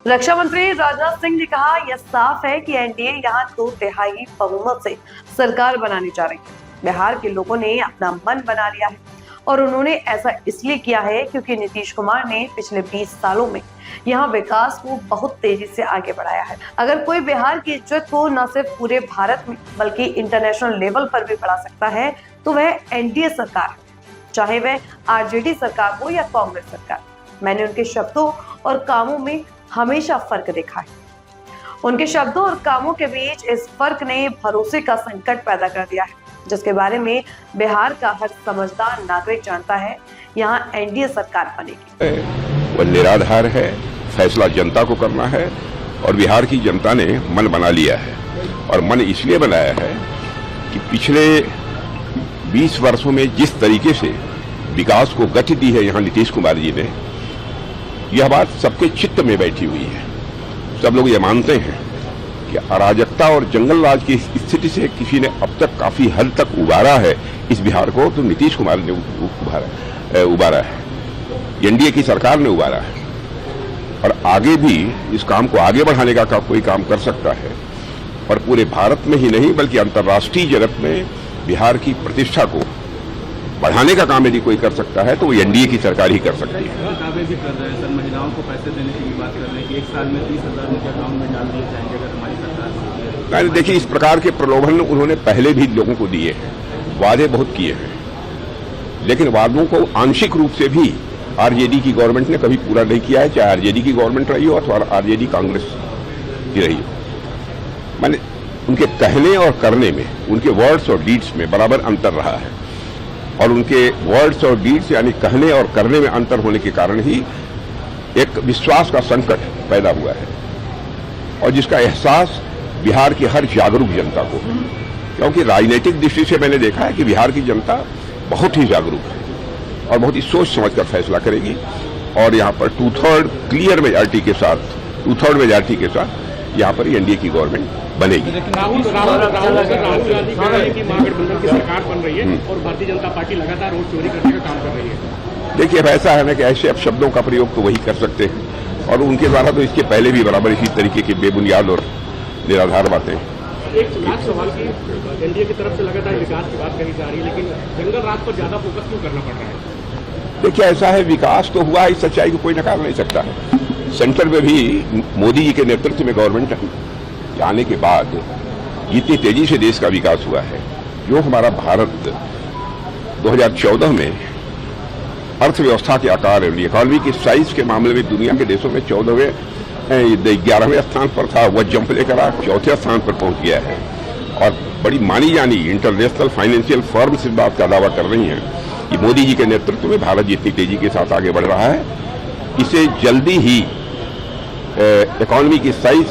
रक्षा मंत्री राजनाथ सिंह ने कहा, यह साफ है कि एनडीए यहां 2/3 बहुमत से सरकार बनाने जा रही है। बिहार के लोगों ने अपना मन बना लिया है और उन्होंने ऐसा इसलिए किया है क्योंकि नीतीश कुमार ने पिछले 20 सालों में यहां विकास को बहुत तेजी से आगे बढ़ाया है। अगर कोई बिहार की इज्जत को न सिर्फ पूरे भारत में बल्कि इंटरनेशनल लेवल पर भी बढ़ा सकता है तो वह एनडीए सरकार है, चाहे वह आरजेडी सरकार हो या कांग्रेस सरकार। मैंने उनके शब्दों और कामों में हमेशा फर्क देखा है। उनके शब्दों और कामों के बीच इस फर्क ने भरोसे का संकट पैदा कर दिया है, जिसके बारे में बिहार का हर समझदार नागरिक जानता है। यहाँ एनडीए सरकार बनेगी। वह निराधार है, फैसला जनता को करना है और बिहार की जनता ने मन बना लिया है। और मन इसलिए बनाया है कि पिछले 20 वर्षों में जिस तरीके से विकास को गति दी है यहाँ नीतीश कुमार जी ने, यह बात सबके चित्त में बैठी हुई है। सब लोग ये मानते हैं कि अराजकता और जंगल राज की स्थिति से किसी ने अब तक काफी हद तक उबारा है इस बिहार को, तो नीतीश कुमार ने उबारा है, एनडीए की सरकार ने उबारा है। और आगे भी इस काम को आगे बढ़ाने का कोई काम कर सकता है और पूरे भारत में ही नहीं बल्कि अंतर्राष्ट्रीय जगत में बिहार की प्रतिष्ठा को बढ़ाने का काम यदि कोई कर सकता है तो वो एनडीए की सरकार ही कर सकती है। दावे भी कर रहे हैं सर, महिलाओं को पैसे देने की बात कर रहे हैं कि 1 साल में 30,000 उनके अकाउंट में डाल दिए जाएंगे अगर हमारी सरकार। देखिए, इस प्रकार के प्रलोभन उन्होंने पहले भी लोगों को दिए हैं, वादे बहुत किए हैं, लेकिन वादों को आंशिक रूप से भी आरजेडी की गवर्नमेंट ने कभी पूरा नहीं किया है, चाहे आरजेडी की गवर्नमेंट रही हो अथवा आरजेडी कांग्रेस की रही हो। माने उनके कहने और करने में, उनके वर्ड्स और डीड्स में बराबर अंतर रहा है और उनके वर्ड्स और डीड्स यानी कहने और करने में अंतर होने के कारण ही एक विश्वास का संकट पैदा हुआ है और जिसका एहसास बिहार की हर जागरूक जनता को है। क्योंकि राजनीतिक दृष्टि से मैंने देखा है कि बिहार की जनता बहुत ही जागरूक है और बहुत ही सोच समझकर फैसला करेगी और यहाँ पर 2/3 क्लियर मेजॉरिटी के साथ, 2/3 मेजॉरिटी के साथ यहाँ पर एनडीए की गवर्नमेंट बनेगी। राहुल गांधी की महागठबंधन की सरकार बन रही है और भारतीय जनता पार्टी लगातार वोट चोरी करने का काम कर रही है। देखिए, अब ऐसा है ना कि ऐसे शब्दों का प्रयोग तो वही कर सकते हैं और उनके द्वारा तो इसके पहले भी बराबर इसी तरीके की बेबुनियाद और निराधार बातें। एक लाख सवाल की एनडीए की तरफ से लगातार विकास की बात कही जा रही है, लेकिन जंगल राज पर ज्यादा फोकस क्यों करना पड़ रहा है? देखिए, ऐसा है, विकास तो हुआ, इस सच्चाई को कोई नकार नहीं सकता है। सेंटर में भी मोदी जी के नेतृत्व में गवर्नमेंट आने के बाद इतनी तेजी से देश का विकास हुआ है। जो हमारा भारत 2014 में अर्थव्यवस्था के आकार, इकोनॉमी की साइज के मामले में दुनिया के देशों में 11वें स्थान पर था, वह जंप लेकर आज 4थे स्थान पर पहुंच गया है। और बड़ी मानी जानी इंटरनेशनल फाइनेंशियल फर्म्स इस बात का दावा कर रही हैं कि मोदी जी के नेतृत्व में भारत जितनी तेजी के साथ आगे बढ़ रहा है, इसे जल्दी ही इकोनॉमी की साइज